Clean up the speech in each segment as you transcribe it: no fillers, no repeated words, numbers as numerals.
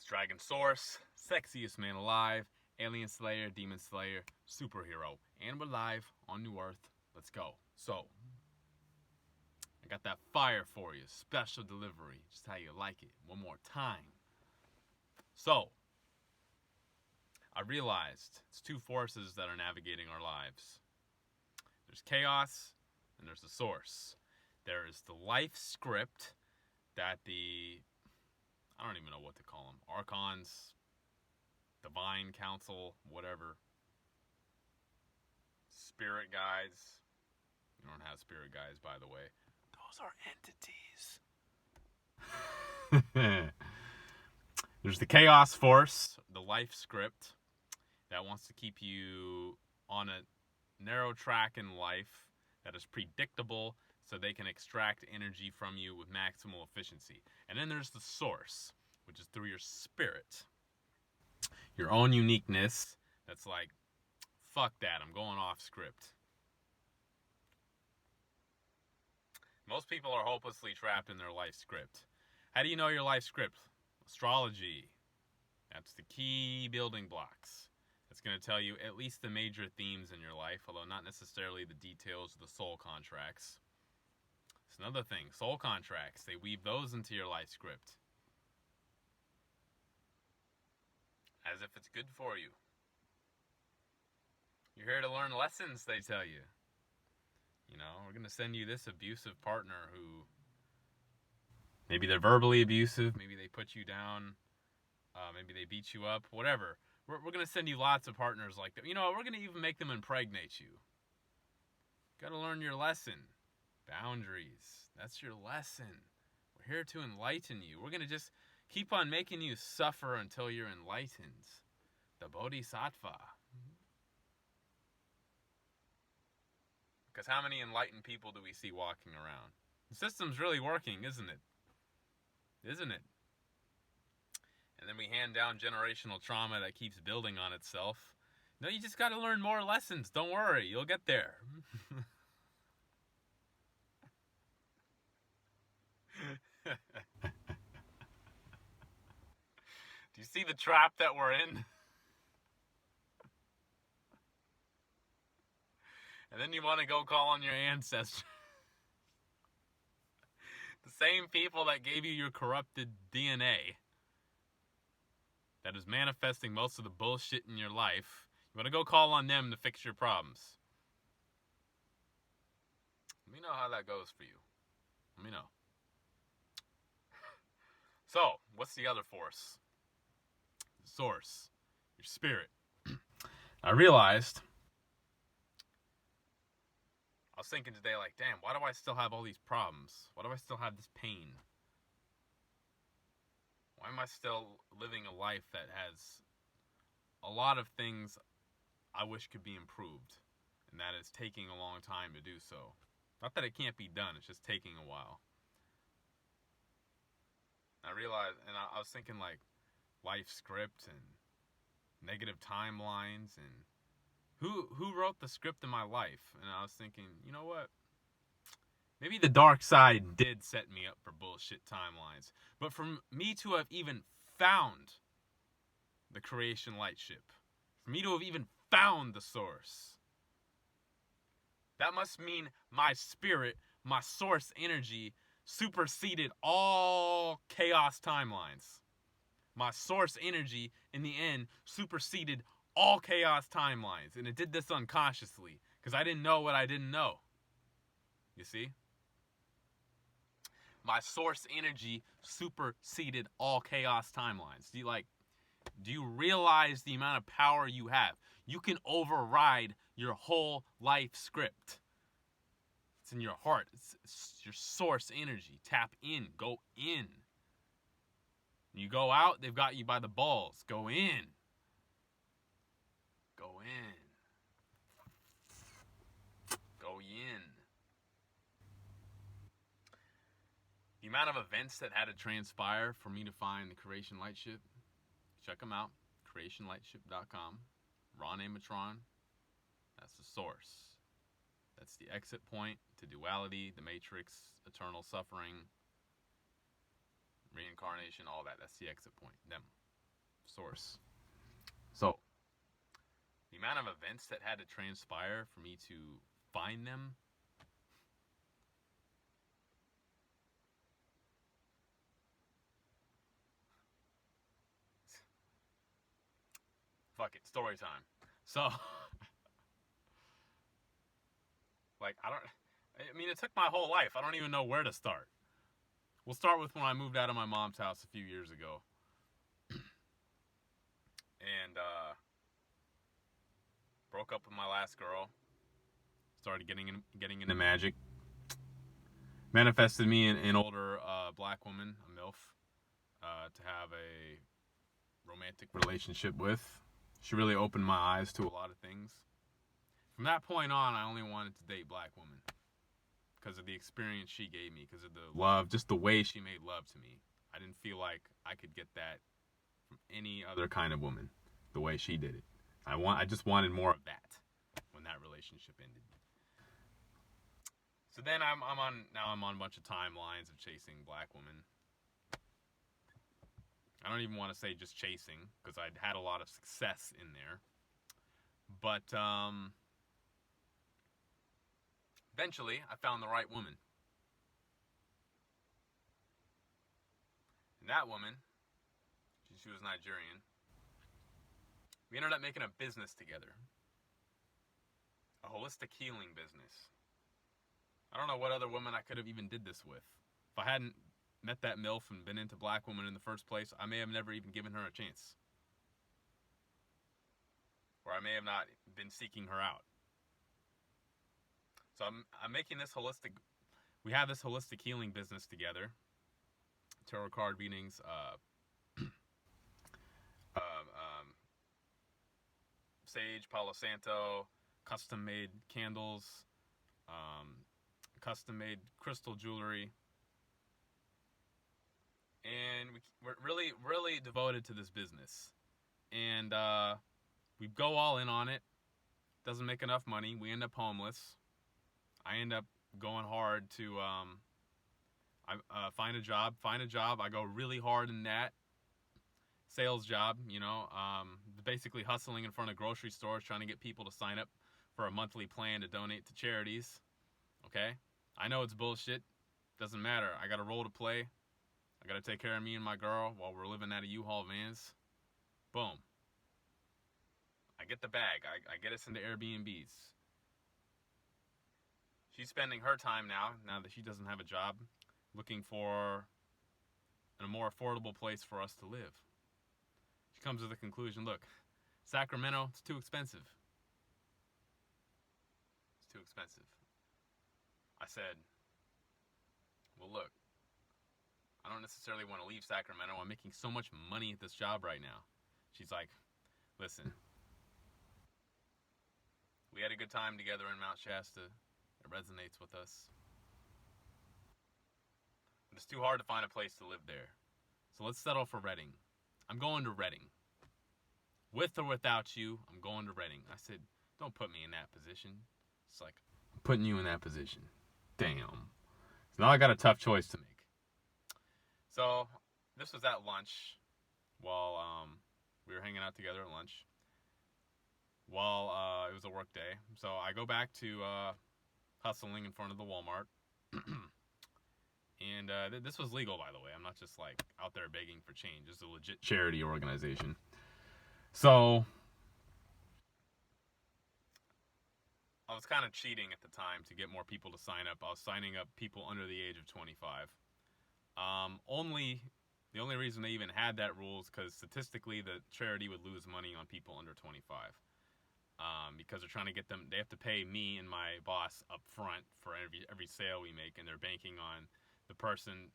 It's Dragon Source, sexiest man alive, alien slayer, demon slayer, superhero. And we're live on New Earth. Let's go. So, I got that fire for you. Special delivery. Just how you like it. One more time. So, I realized it's two forces that are navigating our lives. There's chaos and there's the source. There is the life script that I don't even know what to call them. Archons, divine council, whatever. Spirit guides. You don't have spirit guides, by the way. Those are entities. There's the chaos force, the life script, that wants to keep you on a narrow track in life that is predictable so they can extract energy from you with maximal efficiency. And then there's the source, which is through your spirit. Your own uniqueness that's like, fuck that, I'm going off script. Most people are hopelessly trapped in their life script. How do you know your life script? Astrology. That's the key building blocks. It's going to tell you at least the major themes in your life, although not necessarily the details of the soul contracts. It's another thing. Soul contracts, they weave those into your life script. As if it's good for you. You're here to learn lessons, they tell you. You know, we're going to send you this abusive partner who, maybe they're verbally abusive, maybe they put you down, maybe they beat you up, whatever. We're going to send you lots of partners like that. You know, we're going to even make them impregnate you. Got to learn your lesson. Boundaries. That's your lesson. We're here to enlighten you. We're going to just keep on making you suffer until you're enlightened. The Bodhisattva. Because how many enlightened people do we see walking around? The system's really working, isn't it? Isn't it? And then we hand down generational trauma that keeps building on itself. No, you just got to learn more lessons. Don't worry, you'll get there. Do you see the trap that we're in? And then you want to go call on your ancestors. The same people that gave you your corrupted DNA that is manifesting most of the bullshit in your life. You want to go call on them to fix your problems. Let me know how that goes for you. Let me know. So, what's the other force? The source. Your spirit. I realized, I was thinking today, like, damn, why do I still have all these problems? Why do I still have this pain? Why am I still living a life that has a lot of things I wish could be improved? And that is taking a long time to do so. Not that it can't be done, it's just taking a while. I realized, and I was thinking like life script and negative timelines and who wrote the script in my life? And I was thinking, you know what? Maybe the dark side did set me up for bullshit timelines. But for me to have even found the creation light ship, for me to have even found the source, that must mean my spirit, my source energy, superseded all chaos timelines. My source energy, in the end, superseded all chaos timelines. And it did this unconsciously, because I didn't know what I didn't know. You see? My source energy superseded all chaos timelines. Do you realize the amount of power you have? You can override your whole life script. It's in your heart. It's your source energy. Tap in. Go in. You go out, they've got you by the balls. Go in. Go in. Go in. The amount of events that had to transpire for me to find the Creation Lightship, check them out. CreationLightship.com. Ron Amatron. That's the source. That's the exit point to duality, the matrix, eternal suffering, reincarnation, all that. That's the exit point. Them. source. So, the amount of events that had to transpire for me to find them. Fuck it, story time. So, like, I mean, it took my whole life. I don't even know where to start. We'll start with when I moved out of my mom's house a few years ago. And, broke up with my last girl. Started getting into magic. Manifested me an older black woman, a MILF, to have a romantic relationship with. She really opened my eyes to a lot of things. From that point on, I only wanted to date black women because of the experience she gave me, because of the love, just the way she made love to me. I didn't feel like I could get that from any other kind of woman, the way she did it. I just wanted more of that when that relationship ended. So then I'm on a bunch of timelines of chasing black women. I don't even want to say just chasing, because I'd had a lot of success in there. But eventually, I found the right woman. And that woman, she was Nigerian. We ended up making a business together. A holistic healing business. I don't know what other woman I could have even did this with. If I hadn't met that MILF and been into black women in the first place, I may have never even given her a chance. Or I may have not been seeking her out. So I'm making this holistic... We have this holistic healing business together. Tarot card readings, sage, Palo Santo, custom-made candles, custom-made crystal jewelry. And we're really, really devoted to this business. And we go all in on it. Doesn't make enough money. We end up homeless. I end up going hard to find a job. I go really hard in that. Sales job, basically hustling in front of grocery stores, trying to get people to sign up for a monthly plan to donate to charities. Okay? I know it's bullshit. Doesn't matter. I got a role to play. I got to take care of me and my girl while we're living out of U-Haul vans. Boom. I get the bag. I get us into Airbnbs. She's spending her time now that she doesn't have a job, looking for a more affordable place for us to live. She comes to the conclusion, look, Sacramento, it's too expensive. It's too expensive. I said, well, look, I don't necessarily want to leave Sacramento. I'm making so much money at this job right now. She's like, listen, we had a good time together in Mount Shasta. It resonates with us. But it's too hard to find a place to live there. So let's settle for Redding. I'm going to Redding. With or without you, I'm going to Redding. I said, don't put me in that position. It's like, I'm putting you in that position. Damn. So now I got a tough choice to make. So this was at lunch while we were hanging out together at lunch while it was a work day. So I go back to hustling in front of the Walmart. And this was legal, by the way. I'm not just like out there begging for change. It's a legit charity organization. So I was kind of cheating at the time to get more people to sign up. I was signing up people under the age of 25. The only reason they even had that rule is because statistically the charity would lose money on people under 25. Because they're trying to get them, they have to pay me and my boss up front for every sale we make, and they're banking on the person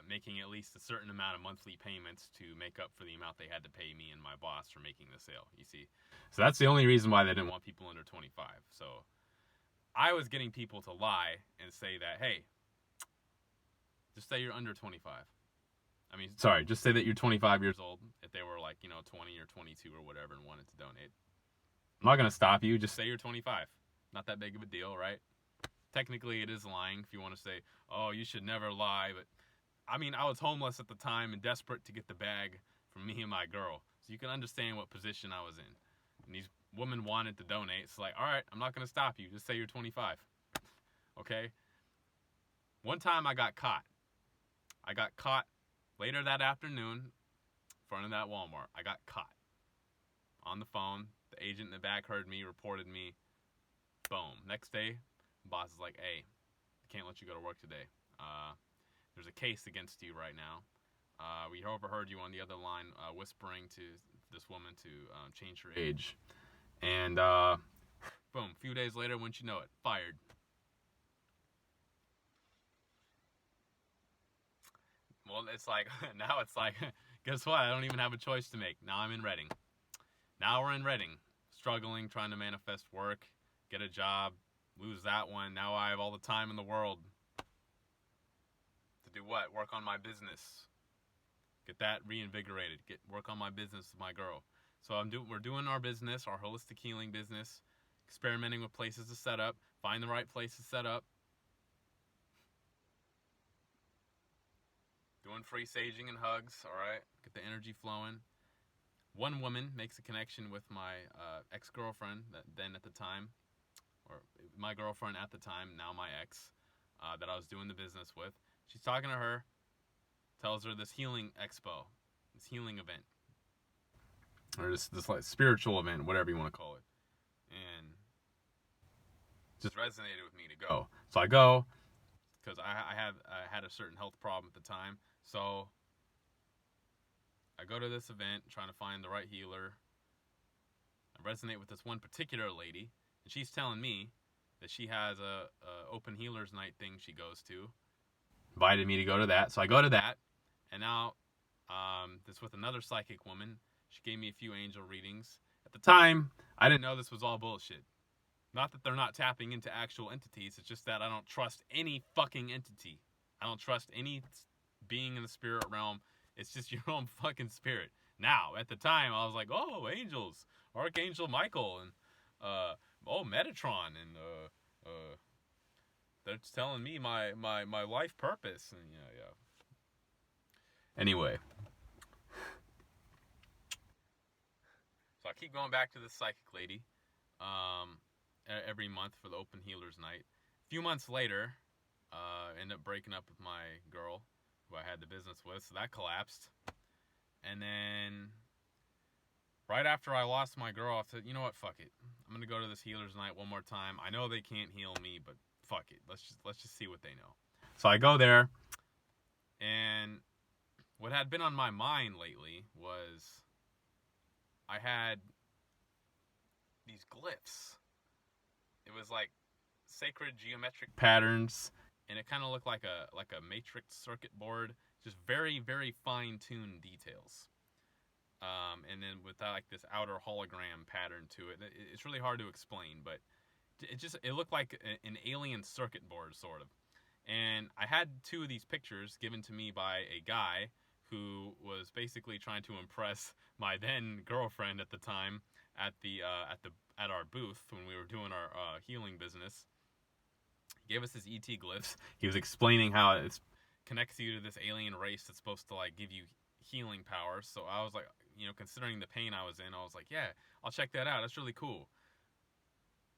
making at least a certain amount of monthly payments to make up for the amount they had to pay me and my boss for making the sale, you see. So that's the only reason why they didn't want people under 25. So I was getting people to lie and say that, hey, just say you're under 25. Just say that you're 25 years old if they were like, 20 or 22 or whatever and wanted to donate. I'm not going to stop you. Just say you're 25. Not that big of a deal, right? Technically, it is lying if you want to say, oh, you should never lie. But, I was homeless at the time and desperate to get the bag from me and my girl. So you can understand what position I was in. And these women wanted to donate. It's like, all right, I'm not going to stop you. Just say you're 25. Okay? One time I got caught. I got caught later that afternoon in front of that Walmart. I got caught on the phone. The agent in the back heard me, reported me. Boom. Next day, boss is like, hey, I can't let you go to work today. There's a case against you right now. We overheard you on the other line whispering to this woman to change her age. And boom, a few days later, wouldn't you know it, fired. Well, it's like, now it's like, guess what? I don't even have a choice to make. Now I'm in Reading. Now we're in Reading. Struggling, trying to manifest work, get a job, lose that one. Now I have all the time in the world to do what? Work on my business. Get that reinvigorated. Work on my business with my girl. So we're doing our business, our holistic healing business, experimenting with places to set up, find the right place to set up, doing free saging and hugs, all right? Get the energy flowing. One woman makes a connection with my ex-girlfriend then at the time, or my girlfriend at the time, now my ex, that I was doing the business with. She's talking to her, tells her this healing expo, this healing event, or this like spiritual event, whatever you want to call it, and just resonated with me to go. So I go because I had a certain health problem at the time. So I go to this event trying to find the right healer. I resonate with this one particular lady, and she's telling me that she has a open healers night thing she goes to. Invited me to go to that, so I go to that, and now this with another psychic woman. She gave me a few angel readings. At the time, I didn't know this was all bullshit. Not that they're not tapping into actual entities, it's just that I don't trust any fucking entity. I don't trust any being in the spirit realm. It's just your own fucking spirit. Now, at the time, I was like, oh, angels, Archangel Michael, and Metatron, and they're telling me my life purpose, and yeah. Anyway, so I keep going back to this psychic lady every month for the open healers night. A few months later, end up breaking up with my girl who I had the business with, so that collapsed. And then right after I lost my girl, I said, you know what, fuck it. I'm gonna go to this healers night one more time. I know they can't heal me, but fuck it. Let's just see what they know. So I go there, and what had been on my mind lately was I had these glyphs. It was like sacred geometric patterns, and it kind of looked like a matrix circuit board, just very, very fine-tuned details. And then with that, like this outer hologram pattern to it. It's really hard to explain, but it looked like an alien circuit board, sort of. And I had two of these pictures given to me by a guy who was basically trying to impress my then girlfriend at the time at our booth when we were doing our healing business. He gave us his ET glyphs. He was explaining how it connects you to this alien race that's supposed to like give you healing powers. So I was like, considering the pain I was in, I was like, yeah, I'll check that out. That's really cool.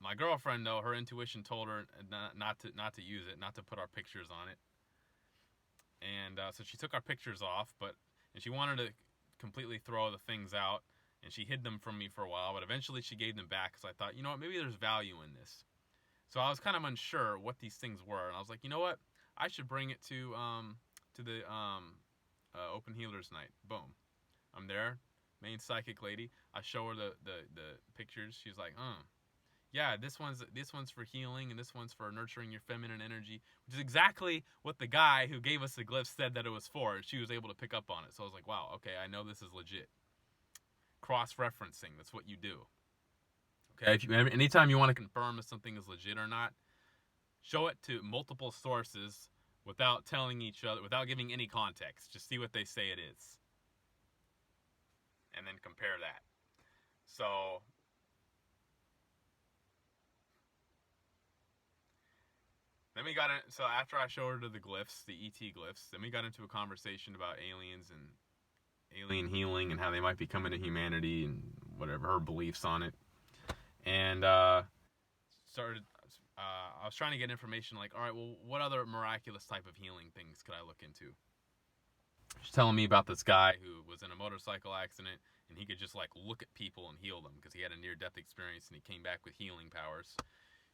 My girlfriend, though, her intuition told her not to use it, not to put our pictures on it. And so she took our pictures off, and she wanted to completely throw the things out, and she hid them from me for a while, but eventually she gave them back because I thought, maybe there's value in this. So I was kind of unsure what these things were, and I was like, you know what? I should bring it to the open healers night. Boom. I'm there, main psychic lady. I show her the pictures. She's like, yeah, this one's for healing, and this one's for nurturing your feminine energy, which is exactly what the guy who gave us the glyph said that it was for. She was able to pick up on it. So I was like, wow, okay, I know this is legit. Cross-referencing, that's what you do. Okay, anytime you want to confirm if something is legit or not, show it to multiple sources without telling each other, without giving any context. Just see what they say it is. And then compare that. So then so after I showed her the glyphs, the ET glyphs, then we got into a conversation about aliens and alien healing and how they might be coming to humanity and whatever her beliefs on it. And started. I was trying to get information like, all right, well, what other miraculous type of healing things could I look into? She's telling me about this guy who was in a motorcycle accident and he could just like look at people and heal them because he had a near-death experience and he came back with healing powers.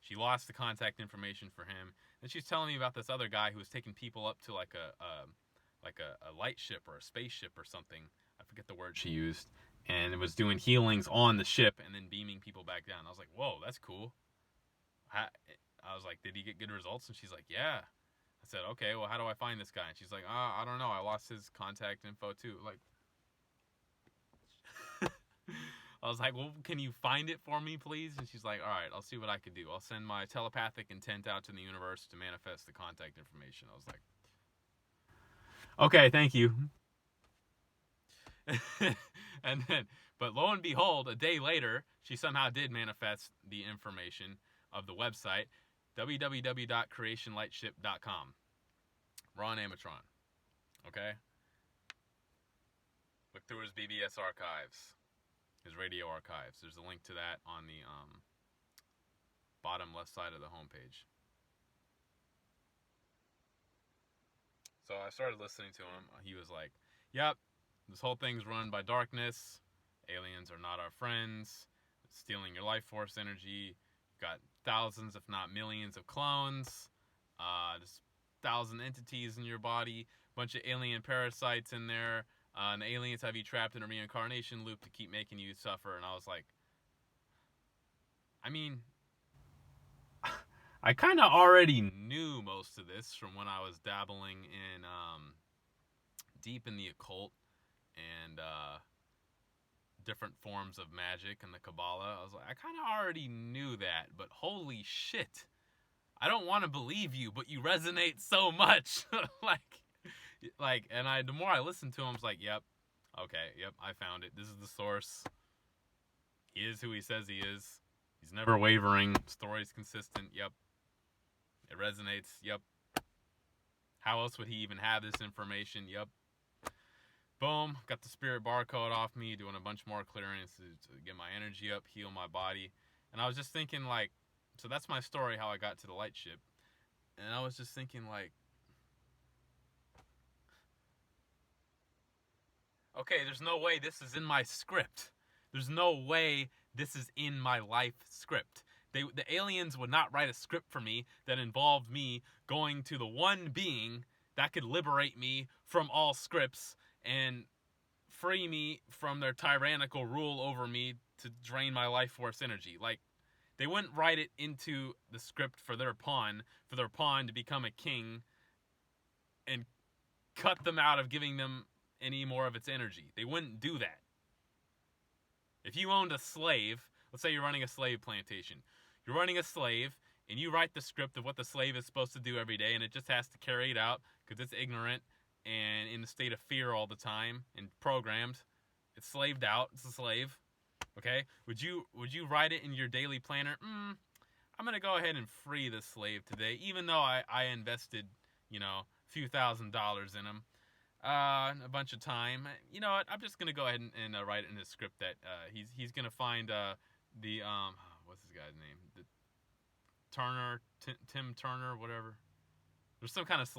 She lost the contact information for him, and she's telling me about this other guy who was taking people up to like a light ship or a spaceship or something. I forget the word she used, and it was doing healings on the ship and then beaming people back down. I was like, whoa, that's cool. I was like, did he get good results? And she's like, yeah. I said, okay, well, how do I find this guy? And she's like, I don't know. I lost his contact info too. Like, I was like, well, can you find it for me, please? And she's like, all right, I'll see what I can do. I'll send my telepathic intent out to the universe to manifest the contact information. I was like, okay, thank you. And then, but lo and behold, a day later, she somehow did manifest the information of the website, www.creationlightship.com. Ron Amatron. Okay? Look through his BBS archives, his radio archives. There's a link to that on the bottom left side of the homepage. So I started listening to him. He was like, yep, this whole thing's run by darkness. Aliens are not our friends. It's stealing your life force energy. You've got thousands, if not millions, of clones. Just 1,000 entities in your body. Bunch of alien parasites in there. And the aliens have you trapped in a reincarnation loop to keep making you suffer. And I was like, I mean, I kind of already knew most of this from when I was dabbling in deep in the occult and different forms of magic and the Kabbalah. I was like, I kind of already knew that, but holy shit, I don't want to believe you, but you resonate so much. And the more I listened to him, I was like, yep, okay, yep, I found it. This is the source. He is who he says he is. He's never wavering. Story's consistent. Yep. It resonates. Yep. How else would he even have this information? Yep. Boom. Got the spirit barcode off me, doing a bunch more clearances to get my energy up, heal my body. And I was just thinking, like, so that's my story, how I got to the light ship. And I was just thinking, like, okay, there's no way this is in my script. There's no way this is in my life script. The aliens would not write a script for me that involved me going to the one being that could liberate me from all scripts and free me from their tyrannical rule over me to drain my life force energy. Like, they wouldn't write it into the script for their pawn to become a king and cut them out of giving them any more of its energy. They wouldn't do that. If you owned a slave, let's say you're running a slave plantation. You're running a slave, and you write the script of what the slave is supposed to do every day, and it just has to carry it out because it's ignorant and in a state of fear all the time and programmed. It's slaved out. It's a slave. Okay? Would you write it in your daily planner? I'm going to go ahead and free this slave today, even though I invested, a few $1,000s in him. A bunch of time. You know what? I'm just gonna go ahead and write it in his script that he's gonna find what's this guy's name? Turner, Tim Turner, whatever. There's some kind of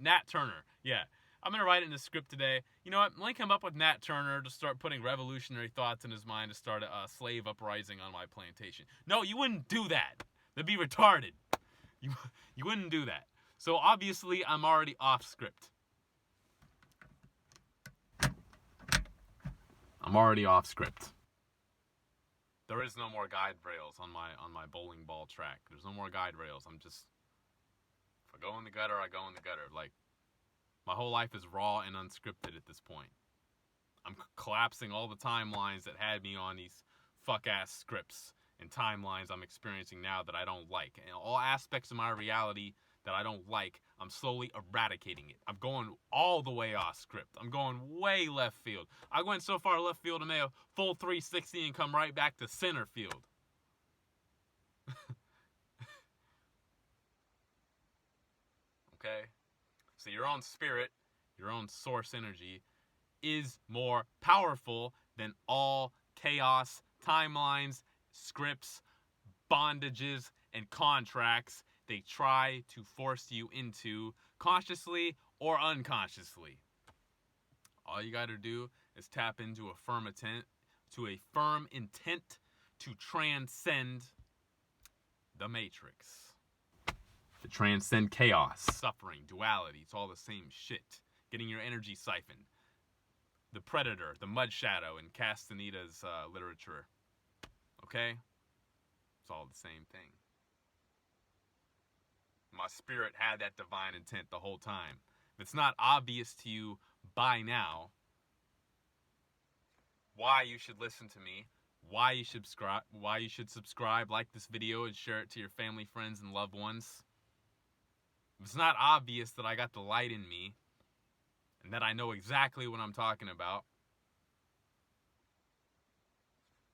Nat Turner. Yeah, I'm gonna write it in the script today. You know what? Link him up with Nat Turner to start putting revolutionary thoughts in his mind to start a slave uprising on my plantation. No, you wouldn't do that. That'd be retarded. You wouldn't do that. So obviously, I'm already off script. I'm already off script. There is no more guide rails on my bowling ball track. There's no more guide rails. I'm just, if I go in the gutter, I go in the gutter. Like, my whole life is raw and unscripted at this point. I'm collapsing all the timelines that had me on these fuck-ass scripts and timelines I'm experiencing now that I don't like. And all aspects of my reality that I don't like, I'm slowly eradicating it. I'm going all the way off script. I'm going way left field. I went so far left field to make a full 360 and come right back to center field. Okay? So your own spirit, your own source energy, is more powerful than all chaos, timelines, scripts, bondages, and contracts they try to force you into, consciously or unconsciously. All you got to do is tap into a firm intent, to transcend the matrix, to transcend chaos, suffering, duality. It's all the same shit. Getting your energy siphoned. The Predator, the Mud Shadow in Castaneda's literature. Okay? It's all the same thing. My spirit had that divine intent the whole time. If it's not obvious to you by now why you should listen to me, why you should subscribe, like this video, and share it to your family, friends, and loved ones. If it's not obvious that I got the light in me and that I know exactly what I'm talking about,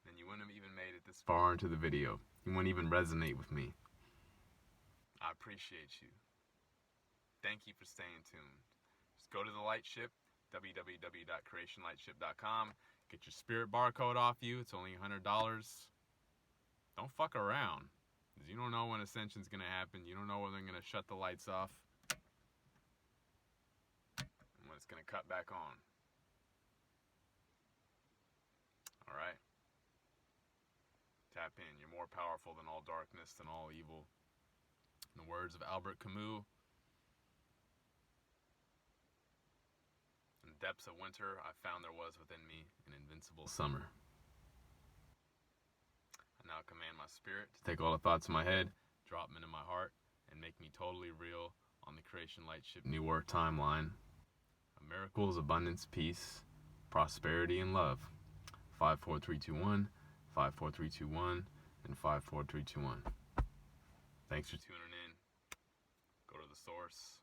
then you wouldn't have even made it this far into the video. You wouldn't even resonate with me. I appreciate you. Thank you for staying tuned. Just go to the Lightship, www.creationlightship.com. Get your spirit barcode off you. It's only $100. Don't fuck around. Because you don't know when ascension's going to happen. You don't know when they're going to shut the lights off. And when it's going to cut back on. Alright? Tap in. You're more powerful than all darkness, than all evil. In the words of Albert Camus, in the depths of winter, I found there was within me an invincible summer. I now command my spirit to take all the thoughts in my head, drop them into my heart, and make me totally real on the Creation Lightship New Earth timeline. A miracles, abundance, peace, prosperity, and love. 54321, 54321, and 54321. Thanks for tuning in. Go to the source.